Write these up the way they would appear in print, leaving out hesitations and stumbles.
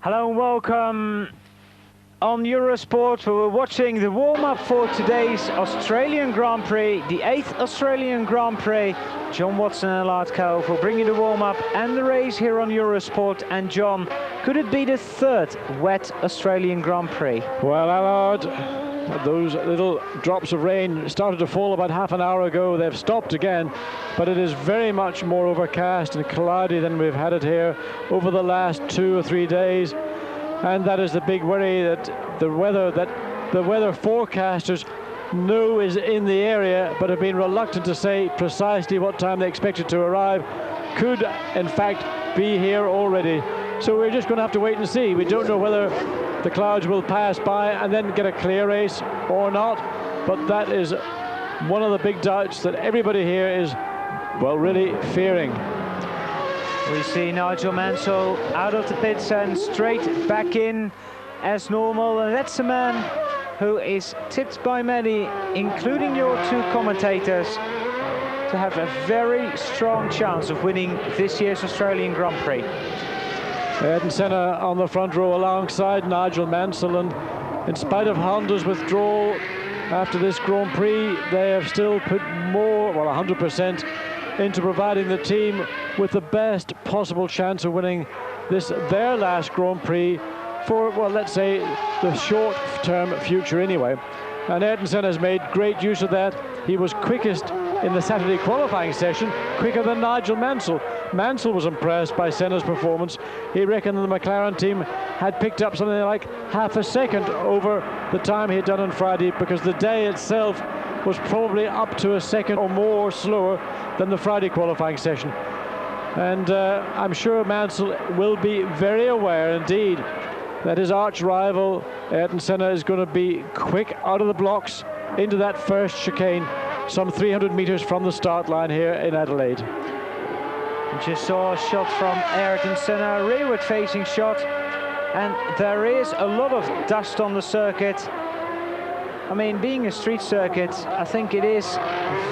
Hello and welcome on Eurosport. We're watching the warm-up for today's Australian Grand Prix, the 8th Australian Grand Prix. John Watson and Allard Cove will bring you the warm-up and the race here on Eurosport. And John, could it be the third wet Australian Grand Prix? Well, Allard, those little drops of rain started to fall about half an hour ago. They've stopped again, but it is very much more overcast and cloudy than we've had it here over the last 2 or 3 days. And that is the big worry, that the weather forecasters know is in the area, but have been reluctant to say precisely what time they expect it to arrive, could in fact be here already. So we're just going to have to wait and see. We don't know whether the clouds will pass by and then get a clear race or not, but that is one of the big doubts that everybody here is, well, really fearing. We see Nigel Mansell out of the pits and straight back in as normal, and that's a man who is tipped by many, including your two commentators, to have a very strong chance of winning this year's Australian Grand Prix. Ayrton Senna on the front row alongside Nigel Mansell, and in spite of Honda's withdrawal after this Grand Prix, they have still put more, well, 100% into providing the team with the best possible chance of winning this, their last Grand Prix for, well, let's say the short-term future anyway. And Ayrton Senna has made great use of that. He was quickest in the Saturday qualifying session, quicker than Nigel Mansell. Mansell was impressed by Senna's performance. He reckoned the McLaren team had picked up something like half a second over the time he had done on Friday, because the day itself was probably up to a second or more slower than the Friday qualifying session. And I'm sure Mansell will be very aware indeed that his arch rival Ayrton Senna is going to be quick out of the blocks into that first chicane, some 300 meters from the start line here in Adelaide. We just saw a shot from Ayrton Senna, a rearward facing shot, and there is a lot of dust on the circuit. I mean, being a street circuit, I think it is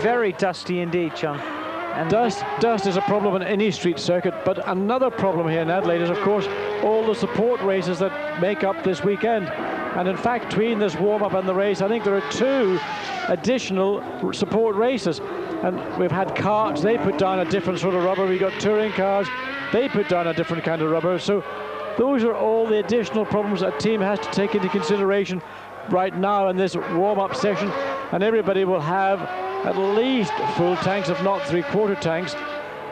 very dusty indeed, John. And dust is a problem in any street circuit, but another problem here in Adelaide is, of course, all the support races that make up this weekend. And in fact, between this warm-up and the race, I think there are 2 additional support races. And we've had karts, they put down a different sort of rubber. We've got touring cars, they put down a different kind of rubber. So those are all the additional problems a team has to take into consideration right now in this warm-up session. And everybody will have at least full tanks, if not 3/4 tanks.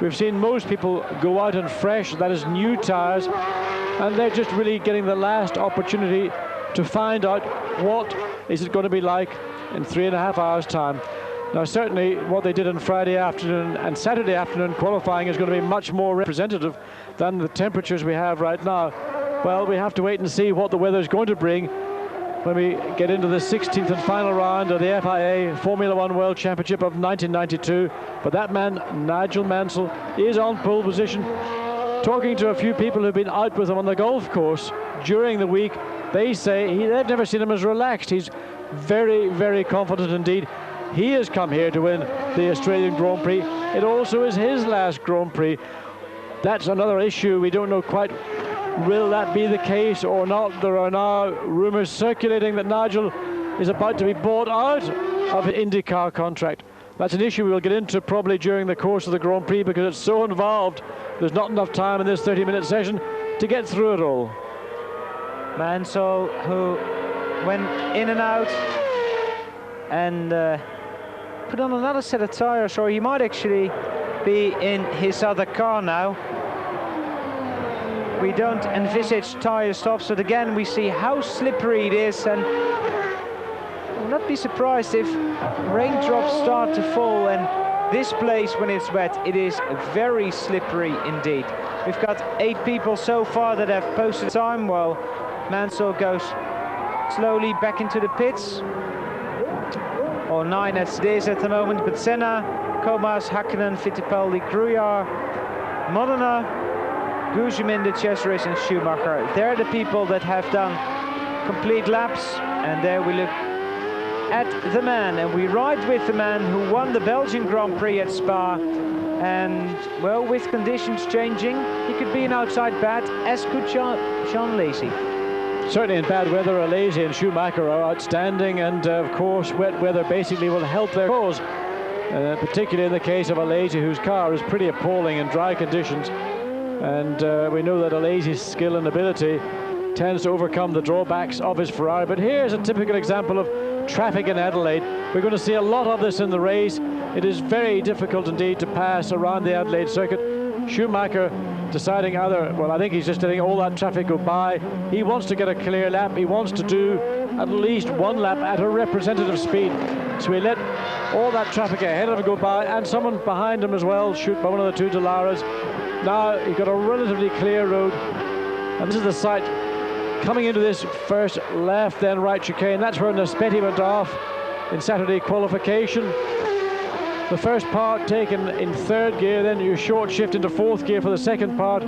We've seen most people go out in fresh, that is new tyres, and they're just really getting the last opportunity to find out what is it going to be like in 3.5 hours' time. Now, certainly what they did on Friday afternoon and Saturday afternoon qualifying is going to be much more representative than the temperatures we have right now. Well, we have to wait and see what the weather is going to bring when we get into the 16th and final round of the FIA Formula One World Championship of 1992. But that man, Nigel Mansell, is on pole position. Talking to a few people who've been out with him on the golf course during the week, they say they've never seen him as relaxed. He's very, very confident indeed. He has come here to win the Australian Grand Prix. It also is his last Grand Prix. That's another issue. We don't know quite, will that be the case or not? There are now rumours circulating that Nigel is about to be bought out of the IndyCar contract. That's an issue we'll get into probably during the course of the Grand Prix, because it's so involved. There's not enough time in this 30-minute session to get through it all. Mansell, who went in and out and put on another set of tyres, or he might actually be in his other car now. We don't envisage tyre stops, but again we see how slippery it is, and I will not be surprised if raindrops start to fall. And this place, when it's wet, it is very slippery indeed. We've got 8 people so far that have posted time, while Mansell goes slowly back into the pits. Or 9 as it is at the moment, but Senna, Comas, Hakkinen, Fittipaldi, Gruyère, Modena, Guzmin, De Cesaris and Schumacher. They're the people that have done complete laps, and there we look at the man, and we ride with the man who won the Belgian Grand Prix at Spa And, well, with conditions changing, he could be an outside bat, as could Sean Lacey. Certainly in bad weather, Alesi and Schumacher are outstanding, and of course wet weather basically will help their cause, particularly in the case of Alesi, whose car is pretty appalling in dry conditions. And we know that Alesi's skill and ability tends to overcome the drawbacks of his Ferrari. But here's a typical example of traffic in Adelaide. We're going to see a lot of this in the race. It is very difficult indeed to pass around the Adelaide circuit. Schumacher deciding either, well, I think he's just letting all that traffic go by. He wants to get a clear lap. He wants to do at least one lap at a representative speed. So he let all that traffic ahead of him go by, and someone behind him as well, shoot by one of the two Delaras. Now you've got a relatively clear road, and this is the site coming into this first left then right chicane. That's where Naspetti went off in Saturday qualification. The first part taken in third gear, then you short shift into fourth gear for the second part.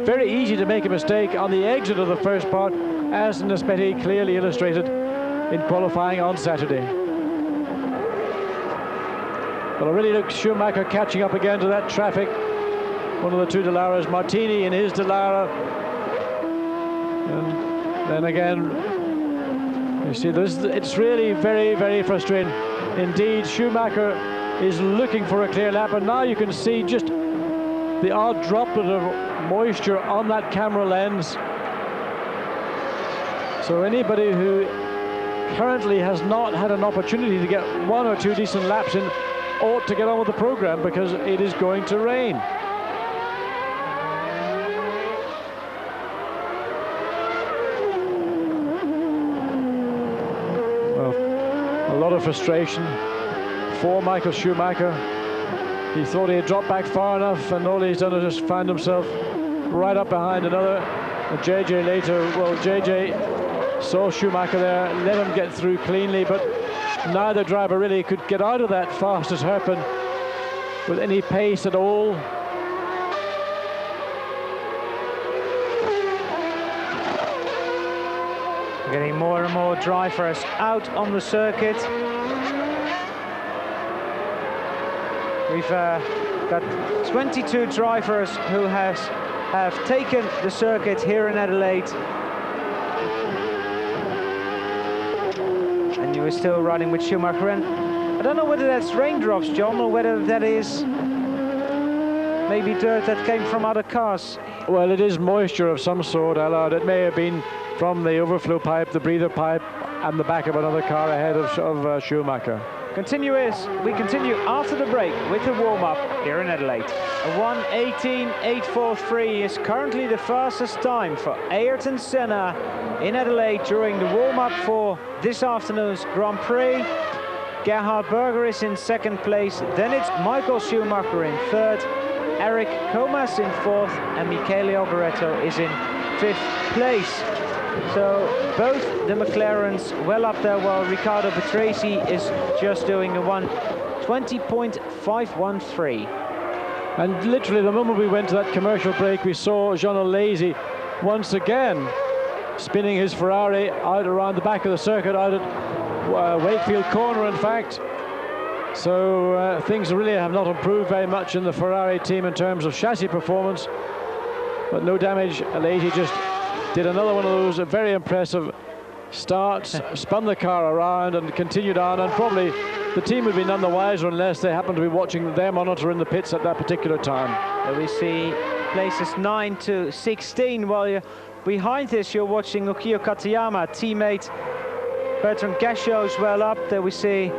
Very easy to make a mistake on the exit of the first part, as Naspetti clearly illustrated in qualifying on Saturday. But it really looks Schumacher catching up again to that traffic. One of the two Delaras, Martini in his Delara. And then again, you see this, it's really very, very frustrating. Indeed, Schumacher is looking for a clear lap, and now you can see just the odd droplet of moisture on that camera lens. So anybody who currently has not had an opportunity to get one or two decent laps in ought to get on with the program, because it is going to rain. Well, a lot of frustration for Michael Schumacher. He thought he had dropped back far enough, and all he's done is just find himself right up behind another. And JJ later, well, JJ saw Schumacher there, let him get through cleanly, but neither driver really could get out of that fastest hairpin with any pace at all. Getting more and more drivers out on the circuit. We've got 22 drivers who have taken the circuit here in Adelaide. And you were still running with Schumacher. And I don't know whether that's raindrops, John, or whether that is maybe dirt that came from other cars. Well, it is moisture of some sort, Allard. It may have been from the overflow pipe, the breather pipe, and the back of another car ahead of Schumacher. We continue after the break with the warm-up here in Adelaide. A 1:18.843 is currently the fastest time for Ayrton Senna in Adelaide during the warm-up for this afternoon's Grand Prix. Gerhard Berger is in second place, then it's Michael Schumacher in third, Eric Comas in fourth, and Michele Alboreto is in fifth place. So both the McLarens well up there, while Riccardo Patrese is just doing a 1:20.513. And literally the moment we went to that commercial break, we saw Jean Alesi once again spinning his Ferrari out around the back of the circuit, out at Wakefield Corner, in fact. So things really have not improved very much in the Ferrari team in terms of chassis performance, but no damage. Alesi just did another one of those very impressive starts, spun the car around and continued on, and probably the team would be none the wiser unless they happened to be watching their monitor in the pits at that particular time. We see places 9 to 16, while you're behind this you're watching Ukio Katayama, teammate Bertrand Gachot as well up there. We see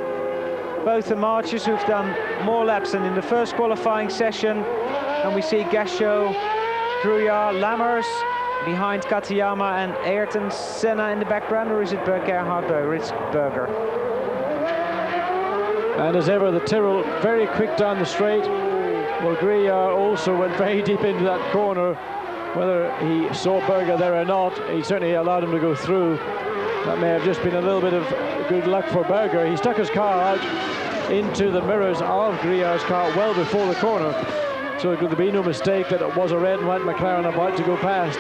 both the marchers who've done more laps than in the first qualifying session, and we see Gachot, Gruyard, Lammers behind Katayama, and Ayrton Senna in the background, or is it Gerhard Berger? It's Berger. And as ever, the Tyrrell very quick down the straight. Well, Gruyard also went very deep into that corner. Whether he saw Berger there or not, he certainly allowed him to go through. That may have just been a little bit of good luck for Berger. He stuck his car out into the mirrors of Gruyard's car well before the corner, so it could be no mistake that it was a red and white McLaren about to go past.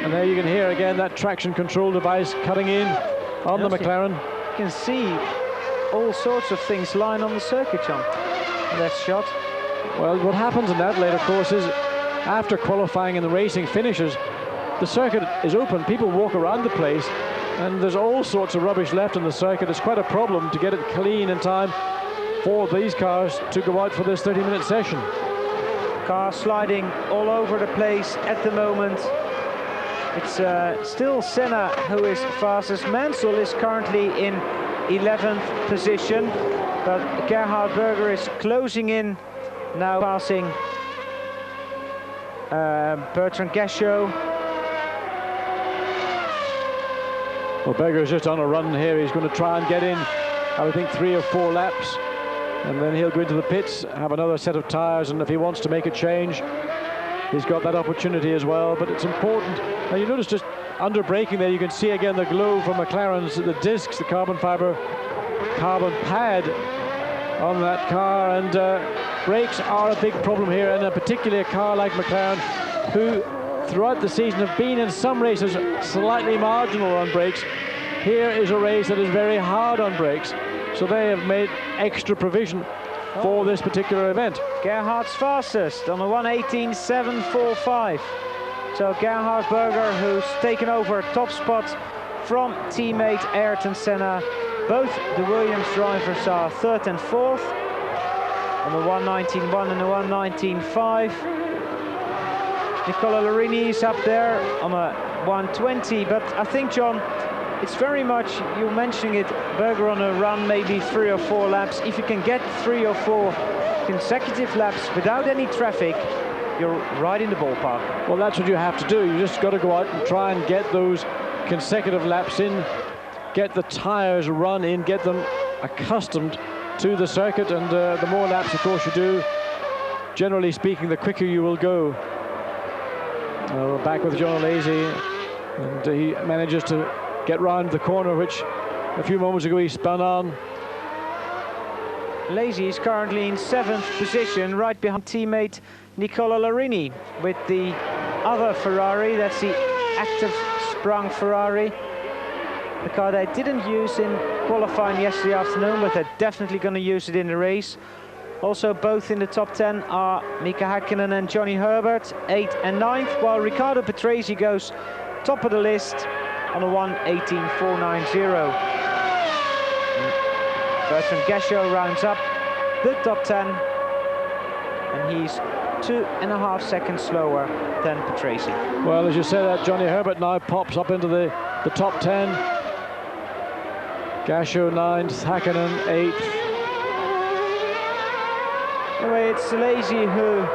And there you can hear again that traction control device cutting in on the McLaren. You can see all sorts of things lying on the circuit, John. That shot. Well, what happens in Adelaide, of course, is after qualifying and the racing finishes, the circuit is open. People walk around the place, and there's all sorts of rubbish left on the circuit. It's quite a problem to get it clean in time for these cars to go out for this 30-minute session. Cars sliding all over the place at the moment. It's still Senna who is fastest. Mansell is currently in 11th position, but Gerhard Berger is closing in now, passing Bertrand Gachot. Well, Berger's just on a run here. He's going to try and get in, I would think, 3 or 4 laps, and then he'll go into the pits, have another set of tyres, and if he wants to make a change, he's got that opportunity as well. But it's important. Now, you notice just under braking there, you can see again the glow from McLaren's, the discs, the carbon fibre, carbon pad on that car, and brakes are a big problem here, and particularly a car like McLaren, who throughout the season have been in some races slightly marginal on brakes. Here is a race that is very hard on brakes, so they have made extra provision for this particular event. Gerhard's fastest on a 1:18.745. So Gerhard Berger, who's taken over top spot from teammate Ayrton Senna. Both the Williams drivers are 3rd and 4th on the 1:19.1 and the 1:19.5. Nicola Larini is up there on a 1:20, but I think, John, it's very much, you're mentioning it, Berger on a run, maybe 3 or 4 laps. If you can get 3 or 4 consecutive laps without any traffic, you're right in the ballpark. Well, that's what you have to do. You just got to go out and try and get those consecutive laps in, get the tyres run in, get them accustomed to the circuit, and the more laps, of course, you do, generally speaking, the quicker you will go. We're back with John Lazy, and he manages to get round the corner, which a few moments ago he spun on. Lazy is currently in 7th position, right behind teammate Nicola Larini with the other Ferrari. That's the active sprung Ferrari, the car they didn't use in qualifying yesterday afternoon, but they're definitely going to use it in the race. Also, both in the top 10 are Mika Häkkinen and Johnny Herbert, 8th and 9th, while Riccardo Patrese goes top of the list on a 1:18.490. Bertrand Gachot rounds up the top 10, and he's 2.5 seconds slower than Patrese. Well, as you say, that Johnny Herbert now pops up into the top 10. Gachot 9th, Häkkinen 8th. Anyway, it's Lazy who,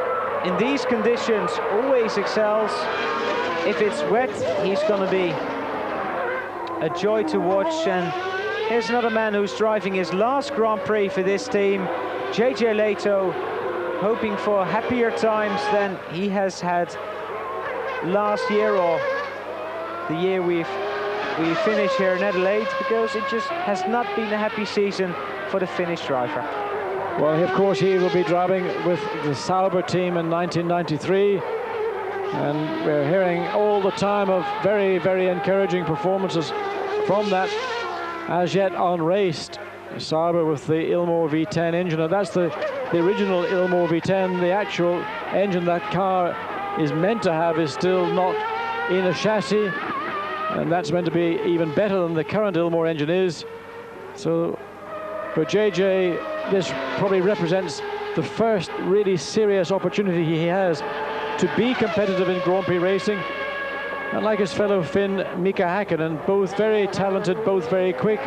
in these conditions, always excels. If it's wet, he's going to be a joy to watch. And here's another man who's driving his last Grand Prix for this team, JJ Leto, hoping for happier times than he has had last year, or the year we finished here in Adelaide, because it just has not been a happy season for the Finnish driver. Well, of course, he will be driving with the Sauber team in 1993, and we're hearing all the time of very, very encouraging performances from that as yet unraced Sauber with the Ilmor V10 engine. And that's the original Ilmor V10. The actual engine that car is meant to have is still not in a chassis, and that's meant to be even better than the current Ilmor engine is. So for JJ, this probably represents the first really serious opportunity he has to be competitive in Grand Prix racing. And like his fellow Finn, Mika Häkkinen, both very talented, both very quick,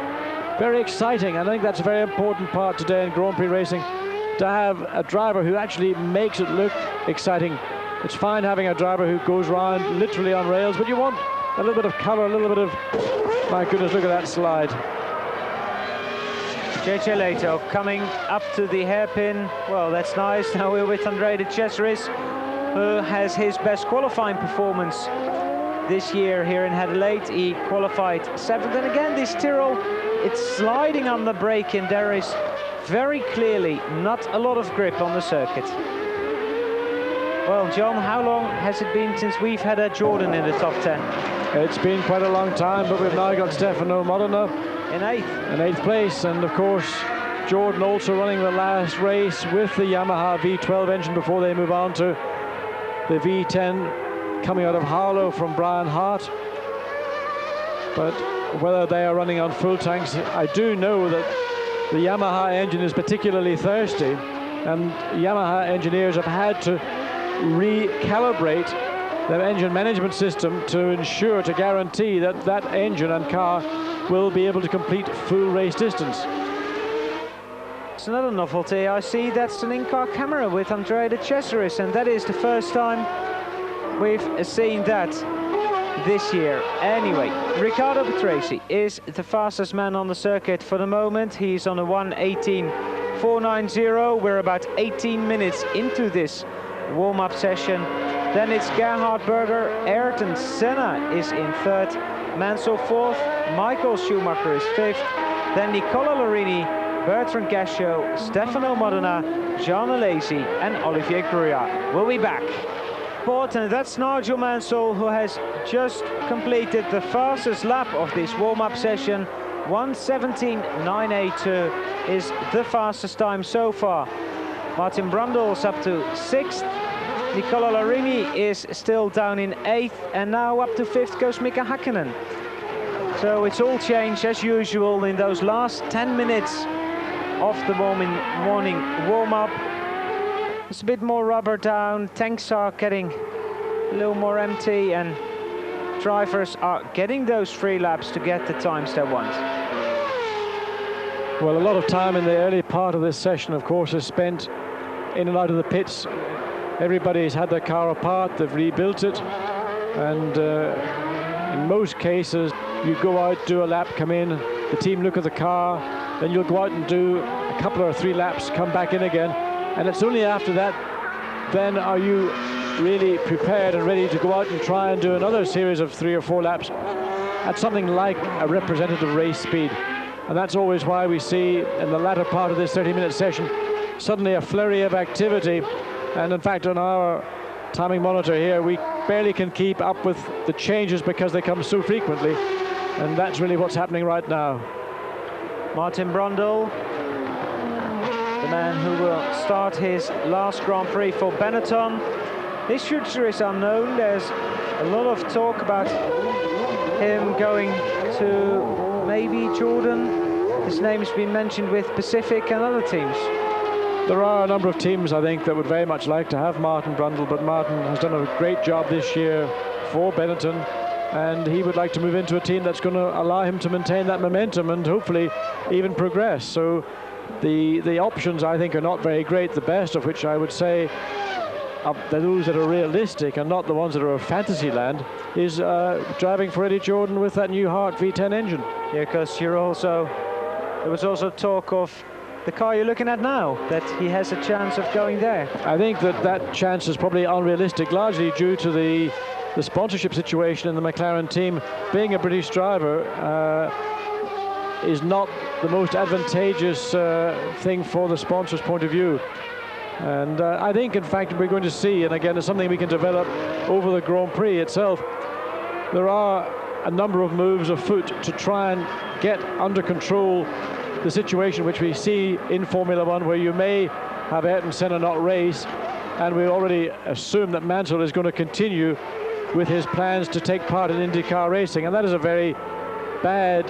very exciting. I think that's a very important part today in Grand Prix racing, to have a driver who actually makes it look exciting. It's fine having a driver who goes around literally on rails, but you want a little bit of colour, a little bit of, my goodness, look at that slide. JJ Leto coming up to the hairpin. Well, that's nice. Now we're with André de Cesaris, who has his best qualifying performance this year here in Adelaide. He qualified 7th, and again this Tyrrell, it's sliding on the brake, and there is very clearly not a lot of grip on the circuit. Well, John, how long has it been since we've had a Jordan in the top 10? It's been quite a long time, but we've now got Stefano Modena in 8th. In 8th place, and of course Jordan also running the last race with the Yamaha V12 engine before they move on to the V10 coming out of Harlow from Brian Hart. But whether they are running on full tanks, I do know that the Yamaha engine is particularly thirsty, and Yamaha engineers have had to recalibrate their engine management system to ensure, to guarantee that that engine and car will be able to complete full race distance. It's another novelty. I see that's an in-car camera with Andrea de Cesaris, and that is the first time we've seen that this year. Anyway, Riccardo Patrese is the fastest man on the circuit for the moment. He's on a 1:18.490. We're about 18 minutes into this warm-up session. Then it's Gerhard Berger, Ayrton Senna is in third, Mansell fourth, Michael Schumacher is fifth, then Nicola Larini, Bertrand Gachot, Stefano Modena, Jean Alesi and Olivier Gruya. We'll be back. And that's Nigel Mansell, who has just completed the fastest lap of this warm-up session. 1:17.982 is the fastest time so far. Martin Brundle's up to sixth. Nicola Larini is still down in eighth, and now up to fifth goes Mika Hakkinen. So it's all changed as usual in those last 10 minutes of the morning warm-up. It's a bit more rubber down, tanks are getting a little more empty, and drivers are getting those free laps to get the times they want. Well, a lot of time in the early part of this session, of course, is spent in and out of the pits. Everybody's had their car apart, they've rebuilt it, and in most cases you go out, do a lap, come in, the team look at the car, then you'll go out and do a couple or three laps, come back in again, and it's only after that then are you really prepared and ready to go out and try and do another series of 3 or 4 laps at something like a representative race speed. And that's always why we see in the latter part of this 30-minute session suddenly a flurry of activity. And in fact, on our timing monitor here, we barely can keep up with the changes because they come so frequently. And that's really what's happening right now. Martin Brundle, the man who will start his last Grand Prix for Benetton. His future is unknown. There's a lot of talk about him going to maybe Jordan. His name's been mentioned with Pacific and other teams. There are a number of teams, I think, that would very much like to have Martin Brundle, but Martin has done a great job this year for Benetton, and he would like to move into a team that's going to allow him to maintain that momentum and hopefully even progress. So the options, I think, are not very great. The best of which I would say those that are realistic and not the ones that are of fantasy land is driving for Eddie Jordan with that new Hart V10 engine. Yeah, because there was also talk of the car you're looking at now, that he has a chance of going there. I think that chance is probably unrealistic, largely due to the sponsorship situation in the McLaren team. Being a British driver is not the most advantageous thing for the sponsor's point of view. And I think, in fact, we're going to see, and again, it's something we can develop over the Grand Prix itself, there are a number of moves afoot to try and get under control the situation which we see in Formula One, where you may have Ayrton Senna not race, and we already assume that Mansell is going to continue with his plans to take part in IndyCar racing, and that is a very bad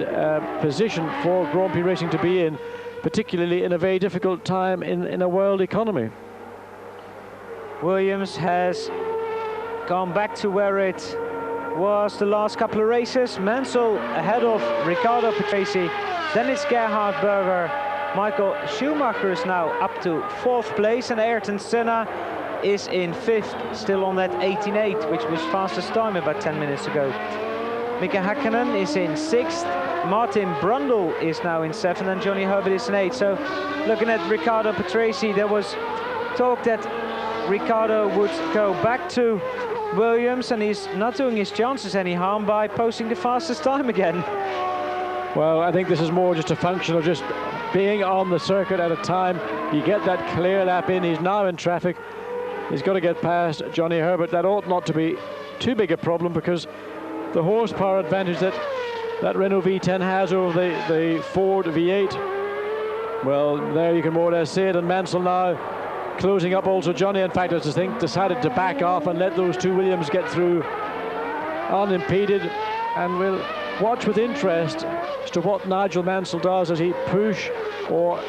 position for Grand Prix racing to be in, particularly in a very difficult time in a world economy. Williams has gone back to where it was the last couple of races. Mansell ahead of Riccardo Patrese. Then it's Gerhard Berger. Michael Schumacher is now up to 4th place, and Ayrton Senna is in 5th, still on that 18.8, which was fastest time about 10 minutes ago. Mika Hakkinen is in 6th. Martin Brundle is now in 7th, and Johnny Herbert is in 8th. So looking at Riccardo Patrese, there was talk that Riccardo would go back to Williams, and he's not doing his chances any harm by posting the fastest time again. Well, I think this is more just a function of just being on the circuit at a time. You get that clear lap in. He's now in traffic. He's got to get past Johnny Herbert. That ought not to be too big a problem, because the horsepower advantage that Renault V10 has over the Ford V8 Well, there you can more or less see it, and Mansell now closing up also. Johnny, in fact, I just think, decided to back off and let those two Williams get through unimpeded, and we'll watch with interest as to what Nigel Mansell does as he push or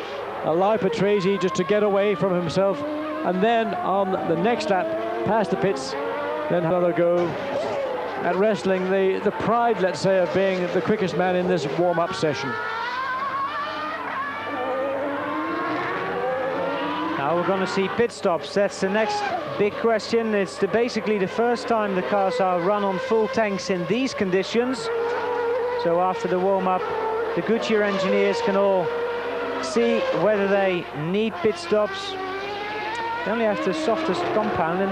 allow Patrese just to get away from himself, and then on the next lap past the pits, then another go at wrestling the pride, let's say, of being the quickest man in this warm-up session. Now we're going to see pit stops. That's the next big question. It's basically the first time the cars are run on full tanks in these conditions. So after the warm-up, the Goodyear engineers can all see whether they need pit stops. They only have the softest compound, and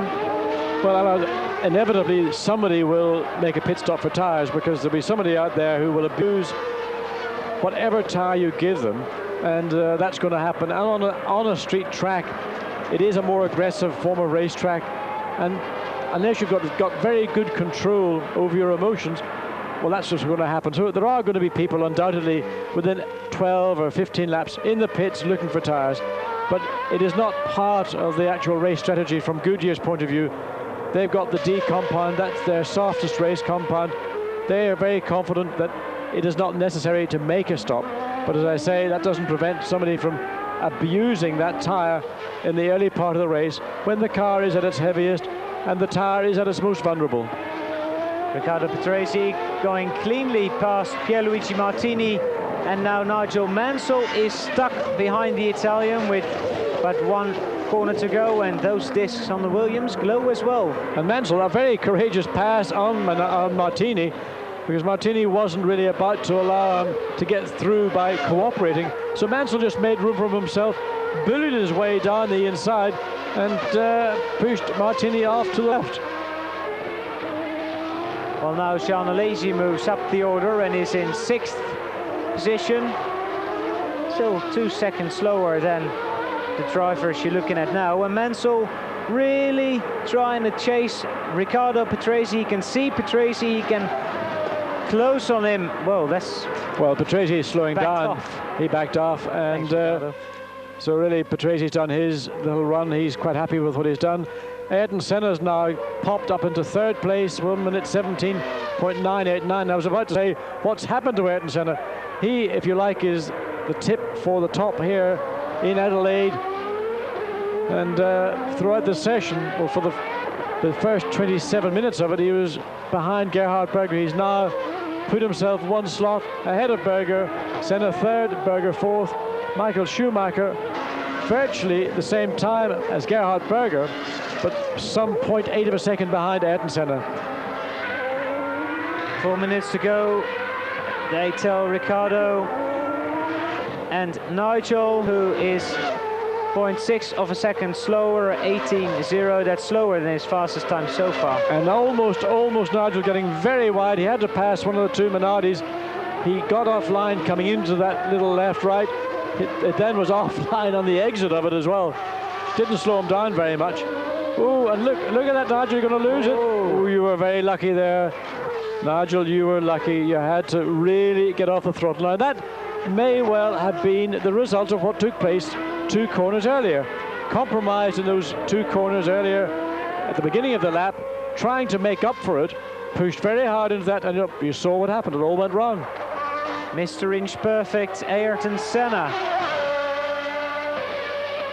well, inevitably somebody will make a pit stop for tires, because there'll be somebody out there who will abuse whatever tire you give them, and that's going to happen. And on a street track, it is a more aggressive form of racetrack, and unless you've got very good control over your emotions, well, that's just going to happen. So there are going to be people undoubtedly within 12 or 15 laps in the pits looking for tires, but it is not part of the actual race strategy from Goodyear's point of view. They've got the D compound, that's their softest race compound. They are very confident that it is not necessary to make a stop, but as I say, that doesn't prevent somebody from abusing that tire in the early part of the race when the car is at its heaviest and the tire is at its most vulnerable. Riccardo Patrese going cleanly past Pierluigi Martini, and now Nigel Mansell is stuck behind the Italian with but one corner to go, and those discs on the Williams glow as well. And Mansell, a very courageous pass on Martini, because Martini wasn't really about to allow him to get through by cooperating. So Mansell just made room for himself, bullied his way down the inside, and pushed Martini off to the left. Well, now Jean Alesi moves up the order and is in 6th position. Still 2 seconds slower than the drivers you're looking at now. And Mansell really trying to chase Riccardo Patrese. He can see Patrese, he can close on him. Well, Patrese is slowing down. Off. He backed off, and so really Patrese has done his little run. He's quite happy with what he's done. Ayrton Senna's now popped up into 3rd place, 1 minute 17.989. I was about to say, what's happened to Ayrton Senna? He, if you like, is the tip for the top here in Adelaide. And throughout the session, well, for the first 27 minutes of it, he was behind Gerhard Berger. He's now put himself 1 slot ahead of Berger. Senna 3rd, Berger 4th, Michael Schumacher virtually the same time as Gerhard Berger, but some 0.8 of a second behind Ayrton Senna. 4 minutes to go. They tell Riccardo, and Nigel, who is 0.6 of a second slower, 18.0. That's slower than his fastest time so far. And almost Nigel getting very wide. He had to pass one of the 2 Minardis. He got offline coming into that little left-right. It then was offline on the exit of it as well. Didn't slow him down very much. Oh, and look at that, Nigel, you're going to lose it. Oh, you were very lucky there. Nigel, you were lucky. You had to really get off the throttle. Now, that may well have been the result of what took place 2 corners earlier. Compromised in those 2 corners earlier at the beginning of the lap, trying to make up for it, pushed very hard into that, and you saw what happened. It all went wrong. Mr. Inch Perfect, Ayrton Senna.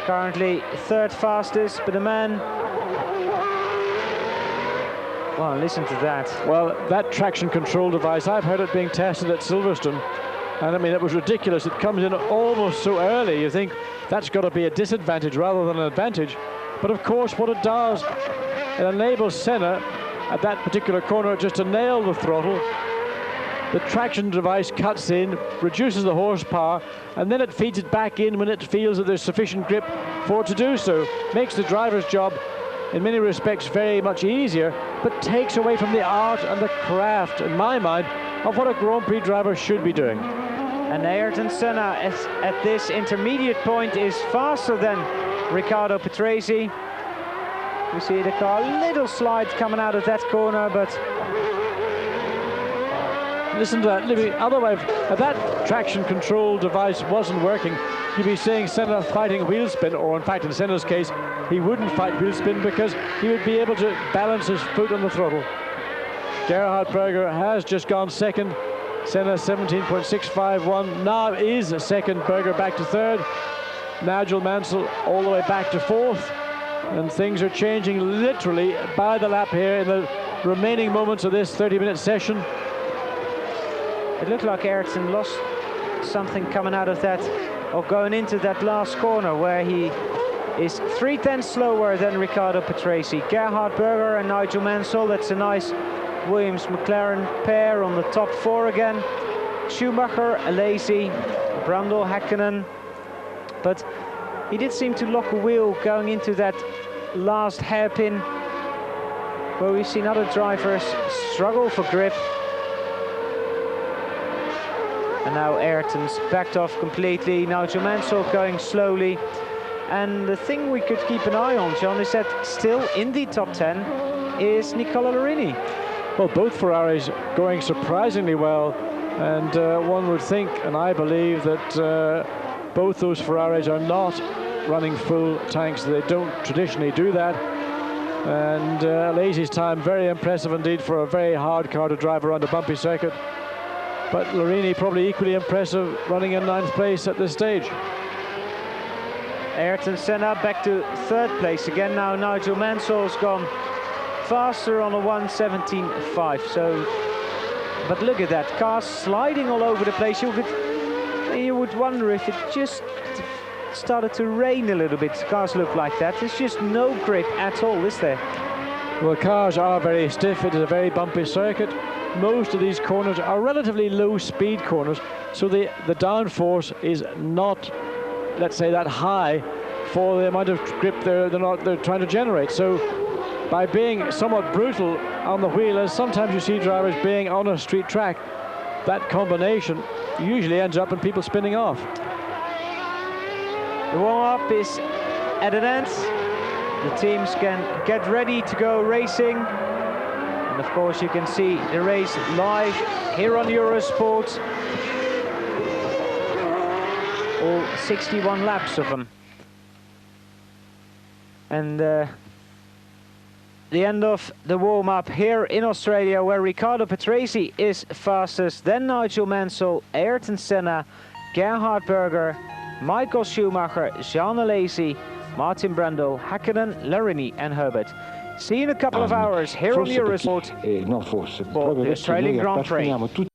Currently 3rd fastest, but the man... Well, listen to that. Well, that traction control device, I've heard it being tested at Silverstone, and I mean, it was ridiculous. It comes in almost so early. You think that's got to be a disadvantage rather than an advantage. But of course, what it does, it enables Senna at that particular corner just to nail the throttle. The traction device cuts in, reduces the horsepower, and then it feeds it back in when it feels that there's sufficient grip for it to do so. Makes the driver's job, in many respects, very much easier, but takes away from the art and the craft, in my mind, of what a Grand Prix driver should be doing. And Ayrton Senna at this intermediate point is faster than Riccardo Patrese. We see the car, little slide coming out of that corner, but... Listen to that, otherwise, if that traction control device wasn't working, you'd be seeing Senna fighting wheel spin, or in fact in Senna's case he wouldn't fight wheel spin because he would be able to balance his foot on the throttle. Gerhard Berger has just gone second. Senna 17.651 now is second. Berger back to third. Nigel Mansell all the way back to fourth. And things are changing literally by the lap here in the remaining moments of this 30-minute session. It looked like Ayrton lost something coming out of that, or going into that last corner, where he is 3/10 slower than Riccardo Patrese. Gerhard Berger and Nigel Mansell, that's a nice Williams-McLaren pair on the top four again. Schumacher, Alesi, Brundle, Häkkinen. But he did seem to lock a wheel going into that last hairpin, where we've seen other drivers struggle for grip. And now Ayrton's backed off completely. Nigel Mansell going slowly. And the thing we could keep an eye on, John, is that still in the top 10 is Nicola Larini. Well, both Ferraris going surprisingly well. And one would think, and I believe, that both those Ferraris are not running full tanks. They don't traditionally do that. And Alesi's time, very impressive indeed for a very hard car to drive around a bumpy circuit. But Larini probably equally impressive, running in 9th place at this stage. Ayrton Senna back to 3rd place again. Now Nigel Mansell's gone faster on a 1:17.5. So, but look at that, cars sliding all over the place. You would wonder if it just started to rain a little bit. Cars look like that. There's just no grip at all, is there? Well, cars are very stiff. It is a very bumpy circuit. Most of these corners are relatively low speed corners, so the downforce is not, let's say, that high for the amount of grip they're trying to generate. So by being somewhat brutal on the wheel, as sometimes you see drivers being on a street track, that combination usually ends up in people spinning off. The warm-up is at an end. The teams can get ready to go racing. And of course you can see the race live here on Eurosport. All 61 laps of them. And the end of the warm-up here in Australia, where Riccardo Patrese is fastest, then Nigel Mansell, Ayrton Senna, Gerhard Berger, Michael Schumacher, Jean Alesi, Martin Brundle, Häkkinen, Larini and Herbert. See you in a couple of hours here on Eurosport for the Australian Grand Prix.